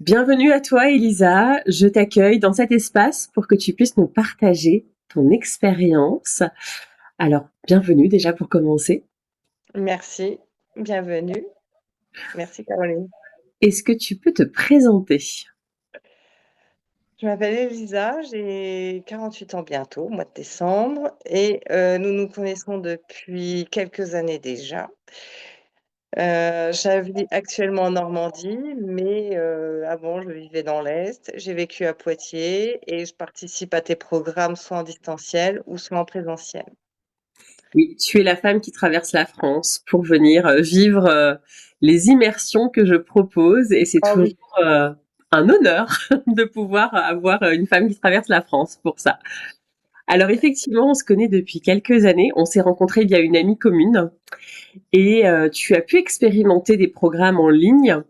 Bienvenue à toi, Elisa. Je t'accueille dans cet espace pour que tu puisses nous partager ton expérience. Alors, bienvenue déjà pour commencer. Merci, bienvenue. Merci Caroline. Est-ce que tu peux te présenter? Je m'appelle Elisa, j'ai 48 ans bientôt, au mois de décembre, et nous nous connaissons depuis quelques années déjà. J'habite actuellement en Normandie, mais avant je vivais dans l'Est. J'ai vécu à Poitiers et je participe à tes programmes soit en distanciel ou soit en présentiel. Oui, tu es la femme qui traverse la France pour venir vivre les immersions que je propose et c'est Oh toujours oui. un honneur de pouvoir avoir une femme qui traverse la France pour ça. Alors effectivement, on se connaît depuis quelques années. On s'est rencontrés via une amie commune et tu as pu expérimenter des programmes en ligne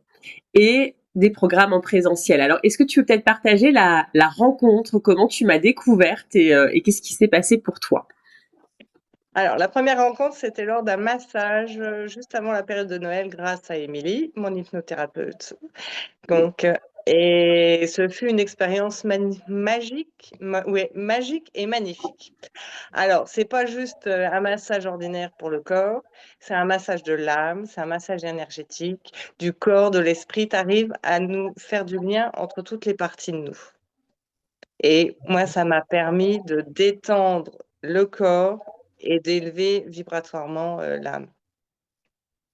et des programmes en présentiel. Alors, est-ce que tu veux peut-être partager la rencontre, comment tu m'as découverte et qu'est-ce qui s'est passé pour toi? Alors, la première rencontre, c'était lors d'un massage juste avant la période de Noël grâce à Émilie, mon hypnothérapeute. Donc, et ce fut une expérience magique, ouais, magique et magnifique. Alors, c'est pas juste un massage ordinaire pour le corps, c'est un massage de l'âme, c'est un massage énergétique, du corps, de l'esprit. Tu arrives à nous faire du lien entre toutes les parties de nous. Et moi, ça m'a permis de détendre le corps et d'élever vibratoirement l'âme.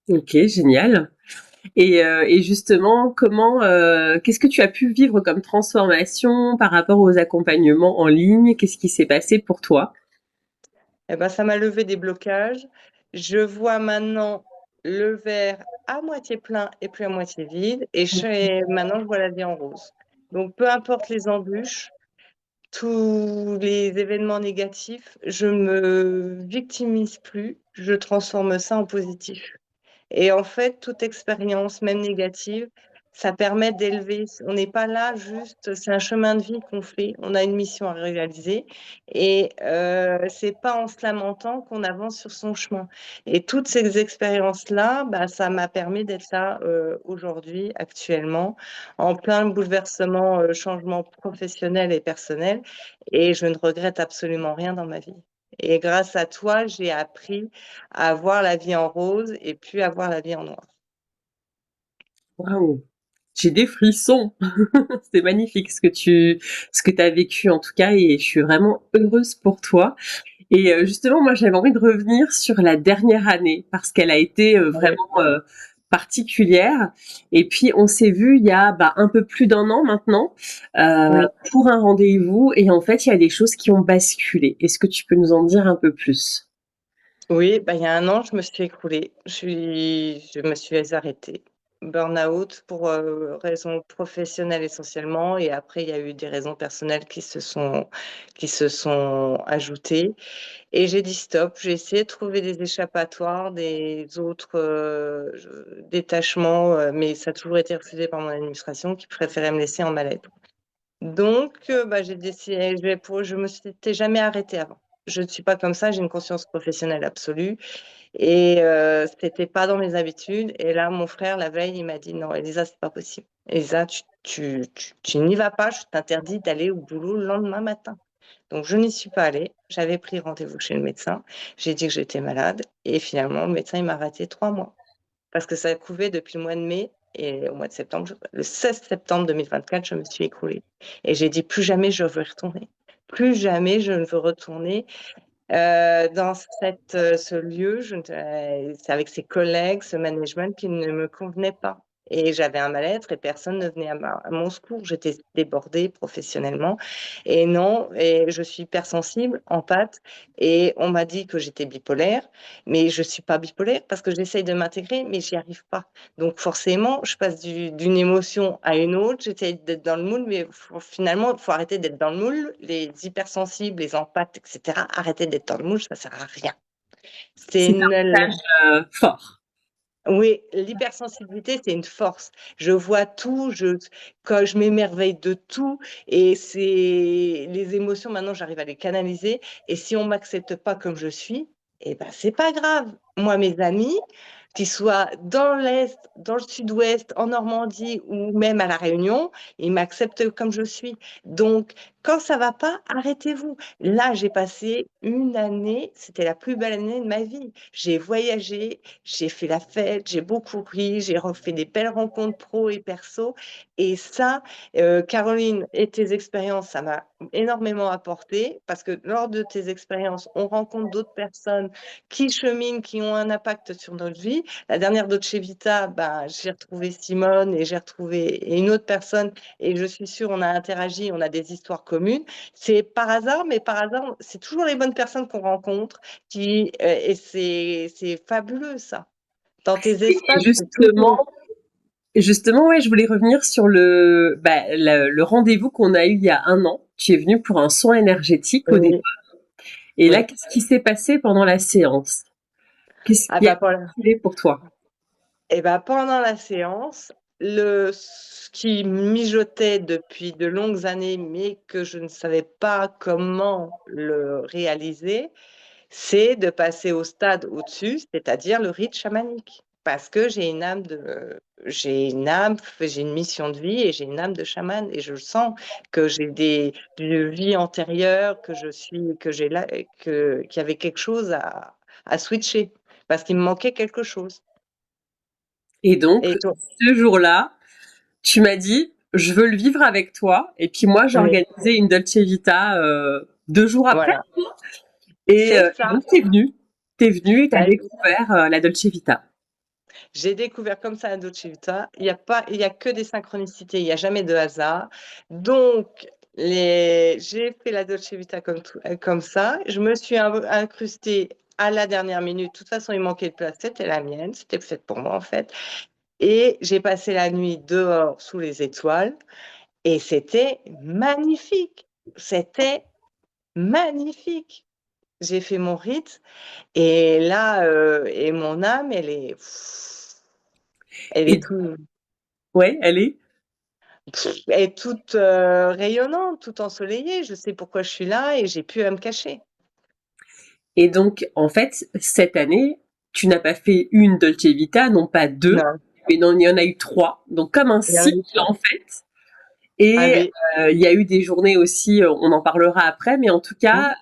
Ok, génial. Et justement, qu'est-ce que tu as pu vivre comme transformation par rapport aux accompagnements en ligne? Qu'est-ce qui s'est passé pour toi? Eh ben, ça m'a levé des blocages. Je vois maintenant le verre à moitié plein et plus à moitié vide. Maintenant, je vois la vie en rose. Donc, peu importe les embûches, tous les événements négatifs, je me victimise plus, je transforme ça en positif. Et en fait, toute expérience, même négative, ça permet d'élever. On n'est pas là juste, c'est un chemin de vie qu'on fait. On a une mission à réaliser et c'est pas en se lamentant qu'on avance sur son chemin. Et toutes ces expériences-là, bah, ça m'a permis d'être là aujourd'hui, actuellement, en plein bouleversement, changement professionnel et personnel. Et je ne regrette absolument rien dans ma vie. Et grâce à toi, j'ai appris à voir la vie en rose et puis à voir la vie en noir. Waouh, j'ai des frissons. C'est magnifique ce que tu as vécu en tout cas et je suis vraiment heureuse pour toi. Et justement, moi, j'avais envie de revenir sur la dernière année parce qu'elle a été Ouais. vraiment particulière. Et puis, on s'est vu il y a un peu plus d'un an maintenant Oui, pour un rendez-vous. Et en fait, il y a des choses qui ont basculé. Est-ce que tu peux nous en dire un peu plus? oui, bah, il y a un an, je me suis écroulée. Je me suis arrêtée. Burn-out pour raisons professionnelles essentiellement. Et après, il y a eu des raisons personnelles qui se sont ajoutées. Et j'ai dit stop. J'ai essayé de trouver des échappatoires, des autres détachements, mais ça a toujours été refusé par mon administration qui préférait me laisser en mal-être. Donc, bah, j'ai décidé, je me suis jamais arrêtée avant. Je ne suis pas comme ça, j'ai une conscience professionnelle absolue et c'était pas dans mes habitudes. Et là, mon frère, la veille, il m'a dit: «Non, Elisa, c'est pas possible. Elisa, tu n'y vas pas, je t'interdis d'aller au boulot le lendemain matin». Donc je n'y suis pas allée. J'avais pris rendez-vous chez le médecin. J'ai dit que j'étais malade et finalement, le médecin, il m'a arrêté 3 mois parce que ça couvait depuis le mois de mai et au mois de septembre, le 16 septembre 2024, je me suis écroulée. Et j'ai dit plus jamais je veux y retourner. Plus jamais je ne veux retourner dans ce lieu. C'est avec ses collègues, ce management qui ne me convenait pas. Et j'avais un mal-être et personne ne venait à mon secours. J'étais débordée professionnellement. Et non, et je suis hypersensible, empathe. Et on m'a dit que j'étais bipolaire, mais je suis pas bipolaire parce que j'essaye de m'intégrer, mais j'y arrive pas. Donc forcément, je passe d'une émotion à une autre. J'essaye d'être dans le moule, mais finalement, il faut arrêter d'être dans le moule. Les hypersensibles, les empathes, etc., arrêtez d'être dans le moule, ça sert à rien. C'est C'est une... un message fort. Oui, l'hypersensibilité, c'est une force. Je vois tout, quand je m'émerveille de tout, et c'est les émotions, maintenant, j'arrive à les canaliser. Et si on m'accepte pas comme je suis, eh ben, c'est pas grave. Moi, mes amis, qu'ils soient dans l'Est, dans le Sud-Ouest, en Normandie ou même à La Réunion, ils m'acceptent comme je suis. Donc, quand ça va pas, arrêtez-vous. Là, j'ai passé une année, c'était la plus belle année de ma vie. J'ai voyagé, j'ai fait la fête, j'ai beaucoup ri, j'ai refait des belles rencontres pro et perso. Et ça, Caroline, et tes expériences, ça m'a énormément apporté parce que lors de tes expériences, on rencontre d'autres personnes qui cheminent, qui ont un impact sur notre vie. La dernière Dolce Vita, bah, j'ai retrouvé Simone et j'ai retrouvé une autre personne et je suis sûre on a interagi, on a des histoires communes. C'est par hasard, mais par hasard, c'est toujours les bonnes personnes qu'on rencontre et c'est fabuleux ça. Dans tes Et espaces, c'est justement, toujours. ouais, je voulais revenir sur le rendez-vous qu'on a eu il y a un an. Tu es venu pour un soin énergétique au Oui, départ. Et là, oui. qu'est-ce qui s'est passé pendant la séance? Qu'est-ce Ah qui a bah, basculé pour toi? et ben, pendant la séance, ce qui mijotait depuis de longues années, mais que je ne savais pas comment le réaliser, c'est de passer au stade au-dessus, c'est-à-dire le rite chamanique. Parce que j'ai une mission de vie et j'ai une âme de chaman et je sens que j'ai des vies antérieures, que j'ai là, qu'il y avait quelque chose à switcher parce qu'il me manquait quelque chose. Et donc, Et toi? ce jour-là, tu m'as dit, je veux le vivre avec toi. Et puis moi, j'ai Oui, organisé une Dolce Vita 2 jours après. voilà. Et, C'est et ça. donc, t'es venu. T'es venu et t'as Bah, découvert la Dolce Vita. j'ai découvert comme ça la Dolce Vita. Il y a que des synchronicités, il n'y a jamais de hasard. Donc, j'ai fait la Dolce Vita comme ça. Je me suis incrustée à la dernière minute. De toute façon, il manquait de place. C'était la mienne. C'était fait pour moi, en fait. Et j'ai passé la nuit dehors sous les étoiles. Et c'était magnifique. C'était magnifique. J'ai fait mon rite. Et là, et mon âme, elle est Et tout. ouais, elle est. Elle est toute rayonnante, toute ensoleillée. Je sais pourquoi je suis là et j'ai pu à me cacher. Et donc, en fait, cette année, tu n'as pas fait une Dolce Vita, non pas deux, Non, mais non, il y en a eu trois. Donc, comme un il y en a cycle, eu trois. en fait. Ah Et oui. il y a eu des journées aussi, on en parlera après, mais en tout cas,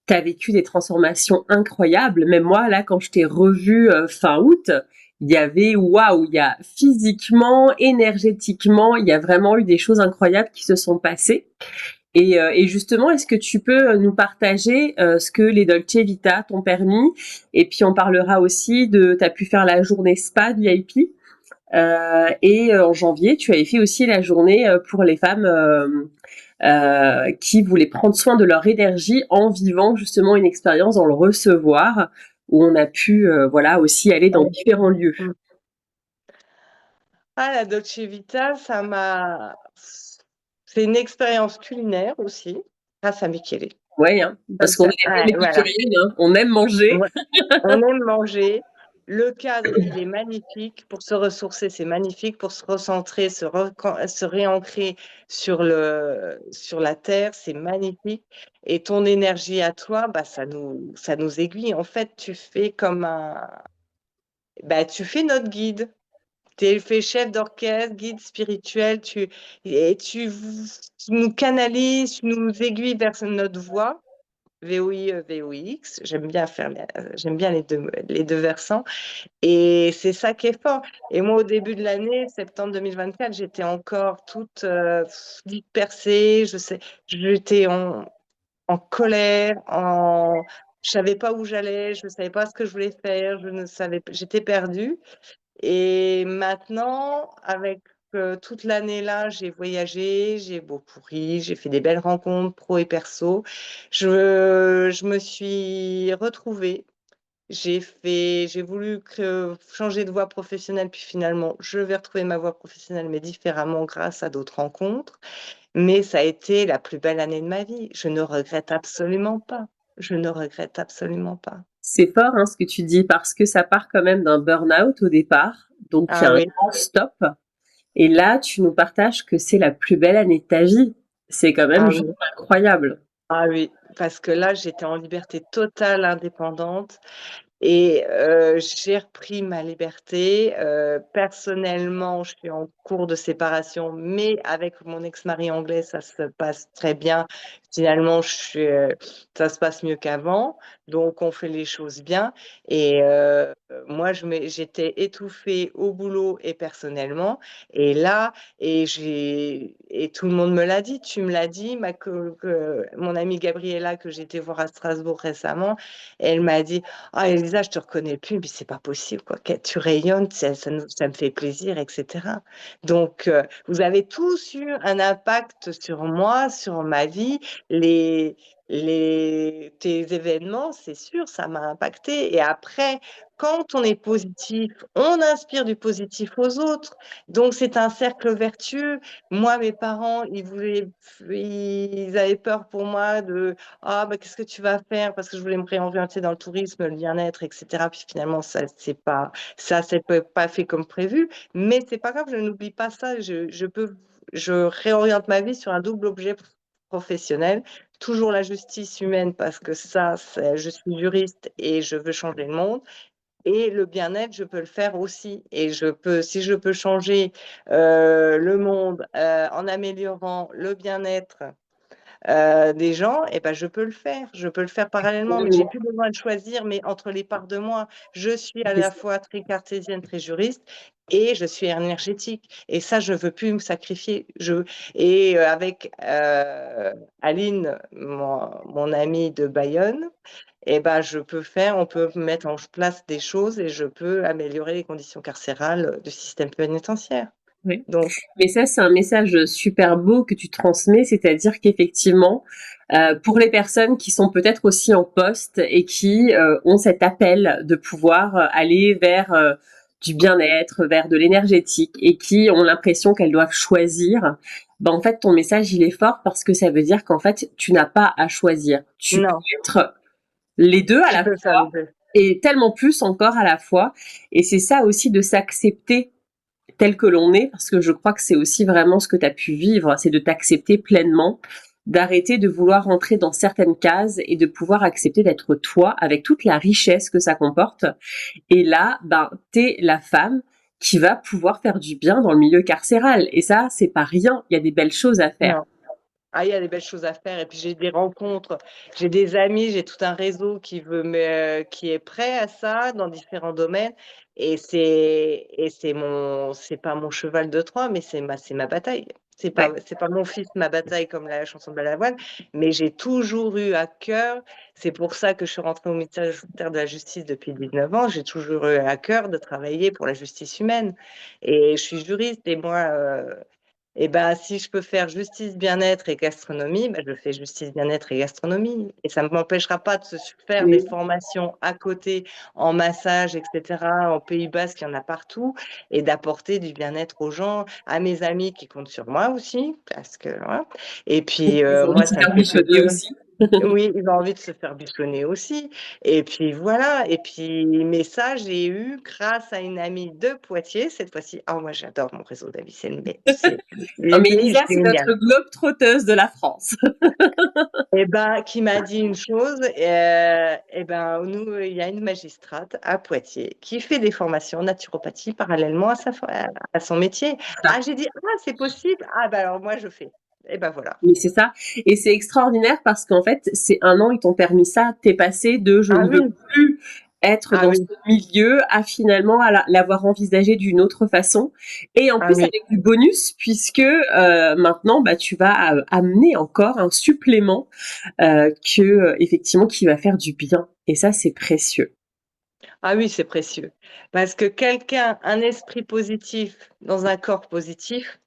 tu as vécu des transformations incroyables. Même moi, là, quand je t'ai revu fin août, il y avait, waouh, il y a physiquement, énergétiquement, il y a vraiment eu des choses incroyables qui se sont passées. Et justement, est-ce que tu peux nous partager ce que les Dolce Vita t'ont permis? Et puis on parlera aussi de, tu as pu faire la journée spa de VIP. En janvier, tu avais fait aussi la journée pour les femmes qui voulaient prendre soin de leur énergie en vivant justement une expérience dans le recevoir, où on a pu voilà aussi aller dans différents lieux. Mm. Ah, la Dolce Vita, ça m'a. C'est une expérience culinaire aussi, grâce à Michele. Ouais, hein, parce qu'on est les Ouais, mêmes voilà. épicuriennes, hein, on aime manger. Ouais. On aime manger. Le cadre, il est magnifique. Pour se ressourcer, c'est magnifique. Pour se recentrer, se réancrer sur la terre, c'est magnifique. Et ton énergie à toi, bah, ça nous aiguille. En fait, tu fais notre guide. Tu es fait chef d'orchestre, guide spirituel. Tu nous canalises, tu nous aiguilles vers notre voie. VOI, VOX. J'aime bien les deux versants. Et c'est ça qui est fort. Et moi, au début de l'année, septembre 2024, j'étais encore toute dispersée. J'étais en colère, je savais pas où j'allais, je ne savais pas ce que je voulais faire, j'étais perdue. Et maintenant, avec toute l'année là, j'ai voyagé, j'ai beaucoup ri, j'ai fait des belles rencontres pro et perso. Je me suis retrouvée. J'ai voulu changer de voie professionnelle, puis finalement, je vais retrouver ma voie professionnelle, mais différemment grâce à d'autres rencontres. Mais ça a été la plus belle année de ma vie. Je ne regrette absolument pas. Je ne regrette absolument pas. C'est fort hein, ce que tu dis parce que ça part quand même d'un burn-out au départ, donc il y Ah a un oui, grand stop. Et là, tu nous partages que c'est la plus belle année de ta vie. C'est quand même ah juste oui, incroyable. ah oui. Parce que là, j'étais en liberté totale, indépendante. Et j'ai repris ma liberté. Personnellement, je suis en cours de séparation, mais avec mon ex-mari anglais, ça se passe très bien. Finalement, ça se passe mieux qu'avant, donc on fait les choses bien. Et moi, j'étais étouffée au boulot et personnellement. Et là, et tout le monde me l'a dit, tu me l'as dit, mon amie Gabriella, que j'étais voir à Strasbourg récemment, elle m'a dit: ah, Elisa, je te reconnais plus, mais c'est pas possible, quoi. Tu rayonnes, ça me fait plaisir, etc. Donc, vous avez tous eu un impact sur moi, sur ma vie. Les, tes événements, c'est sûr, ça m'a impacté. Et après, quand on est positif, on inspire du positif aux autres. Donc, c'est un cercle vertueux. Moi, mes parents, ils avaient peur pour moi de ah, bah, qu'est-ce que tu vas faire? Parce que je voulais me réorienter dans le tourisme, le bien-être, etc. Puis finalement, ça s'est pas fait comme prévu. Mais c'est pas grave, je n'oublie pas ça. Je réoriente ma vie sur un double objet professionnel. Toujours la justice humaine parce que je suis juriste et je veux changer le monde. Et le bien-être, je peux le faire aussi. Et si je peux changer le monde en améliorant le bien-être des gens, et ben, je peux le faire. Je peux le faire parallèlement, mais j'ai plus besoin de choisir. Mais entre les parts de moi, je suis à la fois très cartésienne, très juriste, et je suis énergétique. Et ça, je veux plus me sacrifier. Et avec Aline, mon amie de Bayonne, et ben, on peut mettre en place des choses et je peux améliorer les conditions carcérales du système pénitentiaire. Oui. Donc, Mais ça, c'est un message super beau que tu transmets, c'est-à-dire qu'effectivement, pour les personnes qui sont peut-être aussi en poste et qui ont cet appel de pouvoir aller vers du bien-être, vers de l'énergétique et qui ont l'impression qu'elles doivent choisir, ben en fait, ton message, il est fort parce que ça veut dire qu'en fait, tu n'as pas à choisir. Tu peux non, être les deux à tu la peux faire les fois deux. et tellement plus encore à la fois. Et c'est ça aussi de s'accepter tel que l'on est, parce que je crois que c'est aussi vraiment ce que tu as pu vivre, c'est de t'accepter pleinement, d'arrêter de vouloir rentrer dans certaines cases et de pouvoir accepter d'être toi avec toute la richesse que ça comporte. Et là, ben, t'es la femme qui va pouvoir faire du bien dans le milieu carcéral. Et ça, c'est pas rien. Il y a des belles choses à faire. Non. Ah, il y a des belles choses à faire. Et puis, j'ai des rencontres, j'ai des amis, j'ai tout un réseau qui est prêt à ça dans différents domaines. C'est pas mon cheval de Troie, mais c'est ma bataille. Ouais. C'est pas mon fils, ma bataille, comme la chanson de Balavoine, mais j'ai toujours eu à cœur. C'est pour ça que je suis rentrée au ministère de la Justice depuis 19 ans. J'ai toujours eu à cœur de travailler pour la justice humaine. Et je suis juriste et moi, et ben, si je peux faire justice, bien-être et gastronomie, ben, je fais justice, bien-être et gastronomie. Et ça ne m'empêchera pas de faire des Mais formations à côté en massage, etc., en Pays Basque, il y en a partout, et d'apporter du bien-être aux gens, à mes amis qui comptent sur moi aussi, parce que, voilà. Et puis, ils ont envie moi, de se ça me faire fait bichonner plaisir. aussi. Oui, ils ont envie de se faire bichonner aussi. Et puis voilà. Et puis, mais ça, j'ai eu grâce à une amie de Poitiers, cette fois-ci. Oh, moi, j'adore mon réseau d'amis. Non, mais C'est Elisa, c'est génial. notre globe trotteuse de la France. Et ben, qui m'a dit une chose. Et ben, nous, il y a une magistrate à Poitiers qui fait des formations en naturopathie parallèlement à son métier. Ah, j'ai dit, ah, c'est possible. Ah, ben alors moi, je fais. Et ben voilà. Mais c'est ça. Et c'est extraordinaire parce qu'en fait, c'est un an, ils t'ont permis ça. T'es passé de je Ah ne veux oui, plus être ah dans ce oui, milieu à finalement l'avoir envisagé d'une autre façon. Et en ah plus oui. avec du bonus puisque maintenant bah, tu vas amener encore un supplément effectivement qui va faire du bien. Et ça c'est précieux. Ah oui, c'est précieux. Parce que un esprit positif dans un corps positif,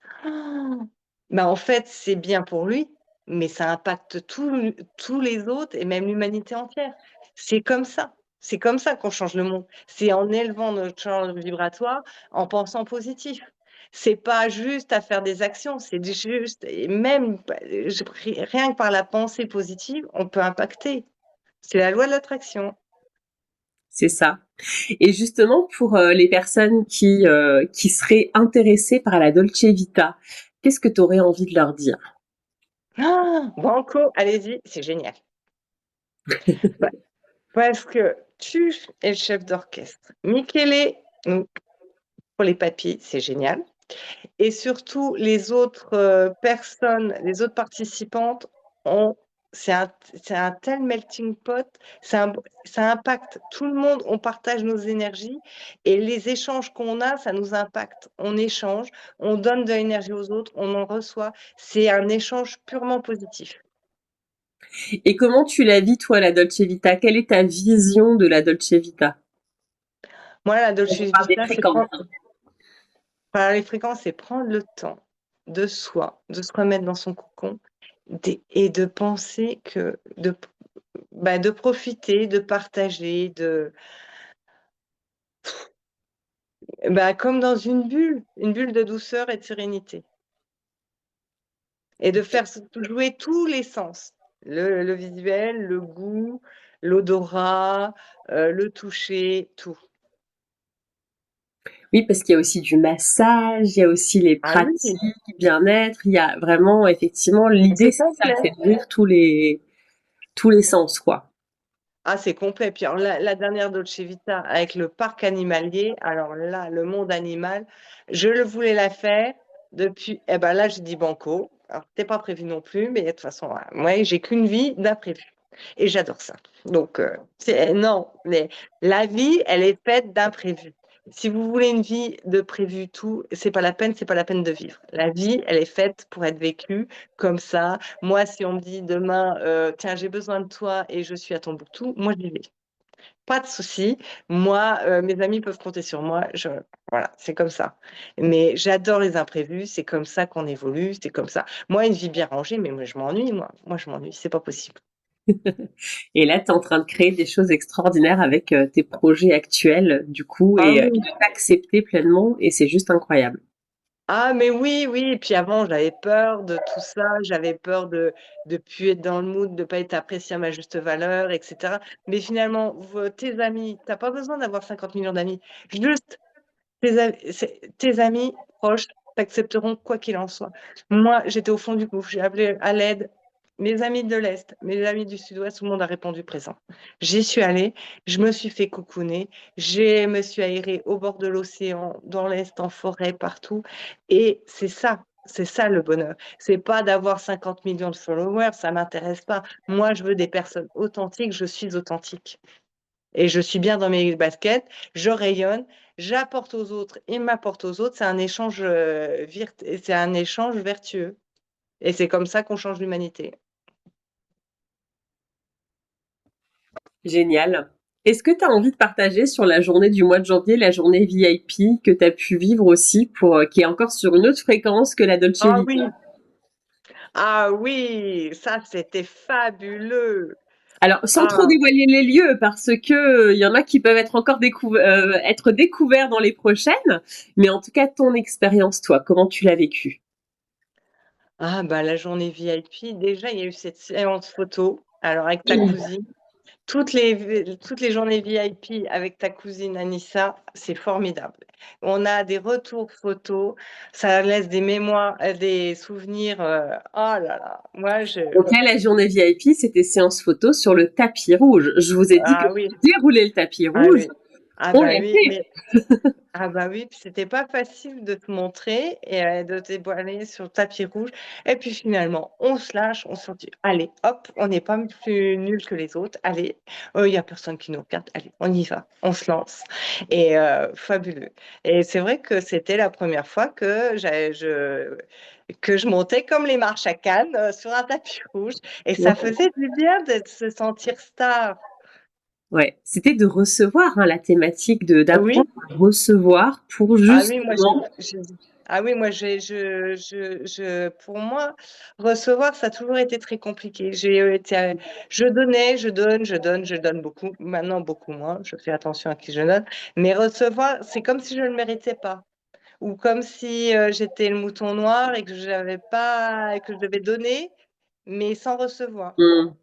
bah en fait, c'est bien pour lui, mais ça impacte tous les autres et même l'humanité entière. C'est comme ça. C'est comme ça qu'on change le monde. C'est en élevant notre champ vibratoire, en pensant positif. C'est pas juste à faire des actions, c'est juste, et même rien que par la pensée positive, on peut impacter. C'est la loi de l'attraction. C'est ça. Et justement pour les personnes qui seraient intéressées par la Dolce Vita, qu'est-ce que tu aurais envie de leur dire? Banco, allez-y, c'est génial. Parce que tu es le chef d'orchestre. Michele, donc, pour les papiers, c'est génial. Et surtout, les autres personnes, les autres participantes ont. C'est un, c'est un tel melting pot, ça impacte tout le monde, on partage nos énergies et les échanges qu'on a, ça nous impacte. On échange, on donne de l'énergie aux autres, on en reçoit. C'est un échange purement positif. Et comment tu la vis, toi, la Dolce Vita? Quelle est ta vision de la Dolce Vita? Moi, la On Dolce parle des Vita, c'est fréquences. prendre, par les fréquences, c'est prendre le temps de soi, de se remettre dans son cocon et de penser que, de profiter, de partager, comme dans une bulle de douceur et de sérénité. Et de faire jouer tous les sens. Le visuel, le goût, l'odorat, le toucher, tout. Oui, parce qu'il y a aussi du massage, il y a aussi les Ah pratiques, oui, bien-être. Il y a vraiment, effectivement, l'idée, c'est c'est ça, complet. c'est d'ouvrir tous les sens, quoi. Ah, c'est complet. Puis alors, la dernière Dolce Vita avec le parc animalier, alors là, le monde animal, je le voulais la faire depuis. Eh ben là, j'ai dit banco. Alors, c'était pas prévu non plus, mais de toute façon, moi, j'ai qu'une vie d'imprévu. Et j'adore ça. Donc, non, mais la vie, elle est faite d'imprévus. Si vous voulez une vie de prévu tout, c'est pas la peine de vivre. La vie, elle est faite pour être vécue comme ça. Moi, si on me dit demain, tiens, j'ai besoin de toi et je suis à Tombouctou, moi, j'y vais. Pas de souci. Moi, mes amis peuvent compter sur moi. Voilà, c'est comme ça. Mais j'adore les imprévus. C'est comme ça qu'on évolue. C'est comme ça. Moi, une vie bien rangée, mais moi, je m'ennuie, moi. Moi, je m'ennuie. C'est pas possible. Et là, tu es en train de créer des choses extraordinaires avec tes projets actuels, du coup, Ah et oui. de t'accepter pleinement, et c'est juste incroyable. Ah, mais oui, oui. Et puis avant, j'avais peur de tout ça. J'avais peur de plus être dans le mood, de pas être appréciée à ma juste valeur, etc. Mais finalement, tes amis, t'as pas besoin d'avoir 50 millions d'amis. Juste tes amis proches t'accepteront quoi qu'il en soit. Moi, j'étais au fond du gouffre. J'ai appelé à l'aide mes amis de l'Est, mes amis du Sud-Ouest. Tout le monde a répondu présent. J'y suis allée. Je me suis fait cocooner. Je me suis aérée au bord de l'océan, dans l'Est, en forêt, partout. Et c'est ça. C'est ça le bonheur. C'est pas d'avoir 50 millions de followers, ça m'intéresse pas. Moi, je veux des personnes authentiques, je suis authentique. Et je suis bien dans mes baskets, je rayonne, j'apporte aux autres et m'apporte aux autres. C'est un échange vertueux. Et c'est comme ça qu'on change l'humanité. Génial. Est-ce que tu as envie de partager sur la journée du mois de janvier, la journée VIP que tu as pu vivre aussi, qui est encore sur une autre fréquence que la Dolce Ah Vita? oui, ah oui, ça c'était fabuleux. Alors, sans trop Ah, dévoiler les lieux, parce que il y en a qui peuvent être encore être découverts dans les prochaines, mais en tout cas, ton expérience, toi, comment tu l'as vécu? bah la journée VIP, déjà il y a eu cette séance photo. Alors avec ta cousine, toutes les journées VIP avec ta cousine Anissa, c'est formidable. On a des retours photos, ça laisse des mémoires, des souvenirs. Oh là là, Donc là, la journée VIP, c'était séance photo sur le tapis rouge. Je vous ai dit que ah pour oui, dérouler le tapis ah rouge, oui, ah on bah l'a oui, fait. mais ah bah oui, puis c'était pas facile de te montrer et de te dévoiler sur le tapis rouge. Et puis finalement, on se lâche, on se dit, allez, hop, on n'est pas plus nul que les autres. Allez, il y a personne qui nous regarde. Allez, on y va, on se lance. Et fabuleux. Et c'est vrai que c'était la première fois que je montais comme les marches à Cannes sur un tapis rouge. Et ça faisait du bien de se sentir star. Ouais, c'était de recevoir, hein, la thématique de Oui. d'apprendre à recevoir pour Ah oui, justement. ah oui, moi, pour moi, recevoir, ça a toujours été très compliqué. Je donnais, je donne beaucoup. Maintenant, beaucoup moins. Je fais attention à qui je donne. Mais recevoir, c'est comme si je ne le méritais pas. Ou comme si j'étais le mouton noir et que j'avais pas, et que je devais donner, mais sans recevoir. Hmm,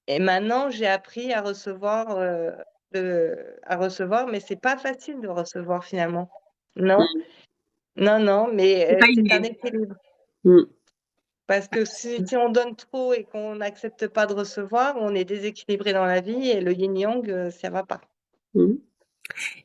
Et maintenant, j'ai appris à recevoir, mais c'est pas facile de recevoir finalement. Non? hmm. Non, non, C'est mais pas c'est un inné. équilibre. Hmm. Parce que si on donne trop et qu'on n'accepte pas de recevoir, on est déséquilibré dans la vie et le yin-yang, ça va pas. Mmh.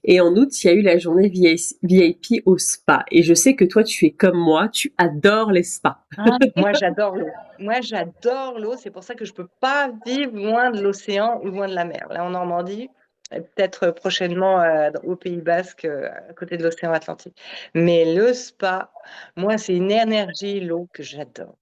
Et en août, il y a eu la journée VIP au spa. Et je sais que toi, tu es comme moi, tu adores les spas. Ah, moi, j'adore l'eau. Moi, j'adore l'eau. C'est pour ça que je peux pas vivre loin de l'océan ou loin de la mer. Là, en Normandie, et peut-être prochainement au Pays Basque, à côté de l'océan Atlantique. Mais le spa, moi, c'est une énergie, l'eau, que j'adore.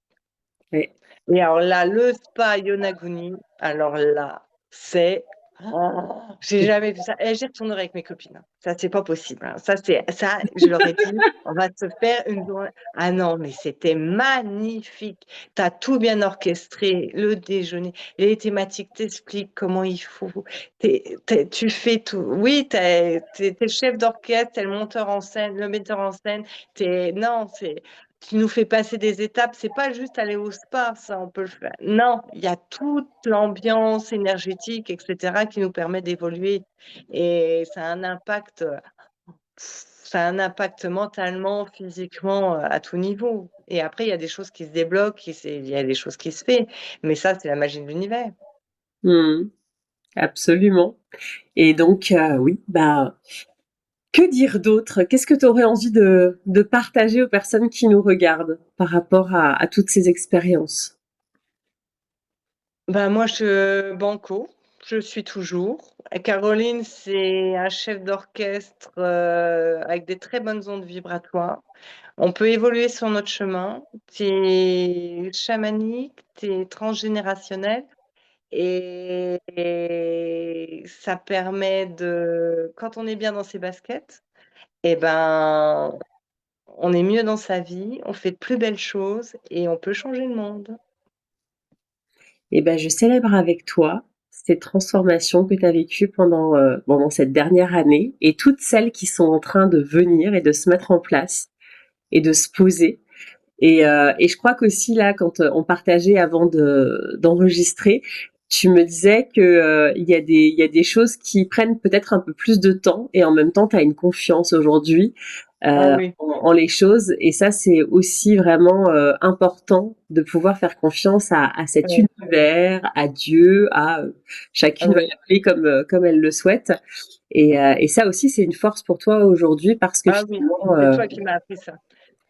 Ouais. Et alors là, le spa Yonaguni, alors là, c'est. Oh, j'ai jamais vu ça. Et j'y retournerai avec mes copines, hein. Ça, c'est pas possible, hein. Ça, je leur ai dit, on va se faire une journée. Ah non, mais c'était magnifique. Tu as tout bien orchestré, le déjeuner, les thématiques t'expliquent comment il faut. Tu fais tout. Oui, t'es le chef d'orchestre, t'es le monteur en scène, le metteur en scène. Non, tu nous fais passer des étapes. C'est pas juste aller au spa, ça, on peut le faire. Non, il y a toute l'ambiance énergétique, etc., qui nous permet d'évoluer. Et ça a un impact mentalement, physiquement, à tout niveau. Et après, il y a des choses qui se débloquent, il y a des choses qui se font. Mais ça, c'est la magie de l'univers. Mmh. Absolument. Et donc, oui, bah, que dire d'autre? Qu'est-ce que tu aurais envie de partager aux personnes qui nous regardent par rapport à toutes ces expériences? Ben, moi, banco, je suis toujours. Caroline, c'est un chef d'orchestre avec des très bonnes ondes vibratoires. On peut évoluer sur notre chemin. Tu es chamanique, tu es transgénérationnel et ça permet quand on est bien dans ses baskets, eh ben, on est mieux dans sa vie, on fait de plus belles choses et on peut changer le monde. Eh ben, je célèbre avec toi ces transformations que tu as vécues pendant cette dernière année et toutes celles qui sont en train de venir et de se mettre en place et de se poser. Et je crois qu'aussi là, quand on partageait avant d'enregistrer, tu me disais que il y a des choses qui prennent peut-être un peu plus de temps et en même temps, tu as une confiance aujourd'hui Ah oui, en les choses. Et ça, c'est aussi vraiment important de pouvoir faire confiance à cet ouais, univers, à Dieu, à ah chacune va oui, l'appeler comme elle le souhaite. Et ça aussi, c'est une force pour toi aujourd'hui parce que ah oui, finalement, c'est toi qui m'as appris ça.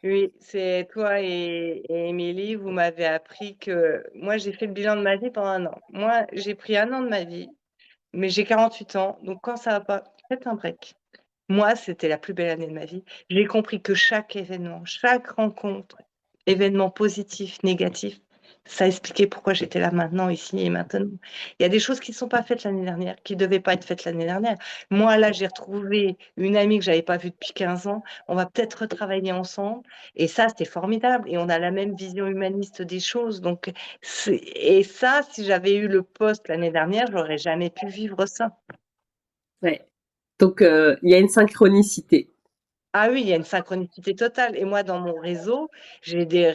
Oui, c'est toi et Émilie, vous m'avez appris que moi, j'ai fait le bilan de ma vie pendant un an. Moi, j'ai pris un an de ma vie, mais j'ai 48 ans, donc quand ça va pas, faites un break. Moi, c'était la plus belle année de ma vie. J'ai compris que chaque événement, chaque rencontre, événement positif, négatif, ça expliquait pourquoi j'étais là maintenant, ici et maintenant. Il y a des choses qui ne sont pas faites l'année dernière, qui ne devaient pas être faites l'année dernière. Moi, là, j'ai retrouvé une amie que je n'avais pas vue depuis 15 ans. On va peut-être retravailler ensemble. Et ça, c'était formidable. Et on a la même vision humaniste des choses. Et ça, si j'avais eu le poste l'année dernière, je n'aurais jamais pu vivre ça. ouais. Donc, il y a une synchronicité. Ah oui, il y a une synchronicité totale. Et moi, dans mon réseau, j'ai des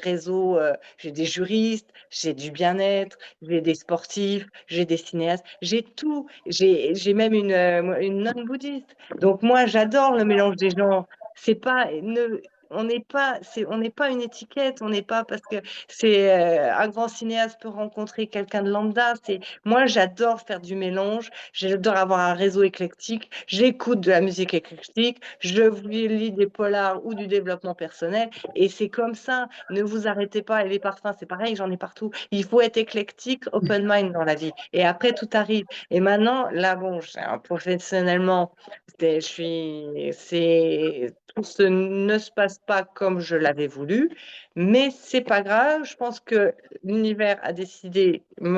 juristes, j'ai du bien-être, j'ai des sportifs, j'ai des cinéastes, j'ai tout. J'ai même une nonne bouddhiste. Donc moi, j'adore le mélange des genres. C'est pas, ne, on n'est pas une étiquette, on n'est pas parce que un grand cinéaste peut rencontrer quelqu'un de lambda. Moi, j'adore faire du mélange. J'adore avoir un réseau éclectique. J'écoute de la musique éclectique. Je lis des polars ou du développement personnel. Et c'est comme ça. Ne vous arrêtez pas. Et les parfums, c'est pareil, j'en ai partout. Il faut être éclectique, open mind dans la vie. Et après, tout arrive. Et maintenant, là, bon, professionnellement, tout ne se passe pas comme je l'avais voulu. Mais c'est pas grave. Je pense que l'univers a décidé, va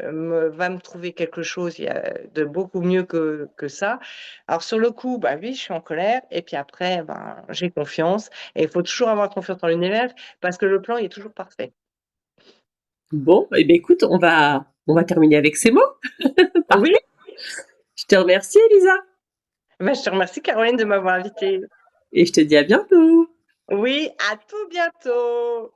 me trouver quelque chose de beaucoup mieux que ça. Alors, sur le coup, bah oui, je suis en colère. Et puis après, ben, j'ai confiance. Et il faut toujours avoir confiance en l'univers parce que le plan il est toujours parfait. Bon, eh bien, écoute, on va terminer avec ces mots. Oui, Parfait. Je te remercie, Elisa. ben, je te remercie, Caroline, de m'avoir invitée. Et je te dis à bientôt. Oui, à tout bientôt.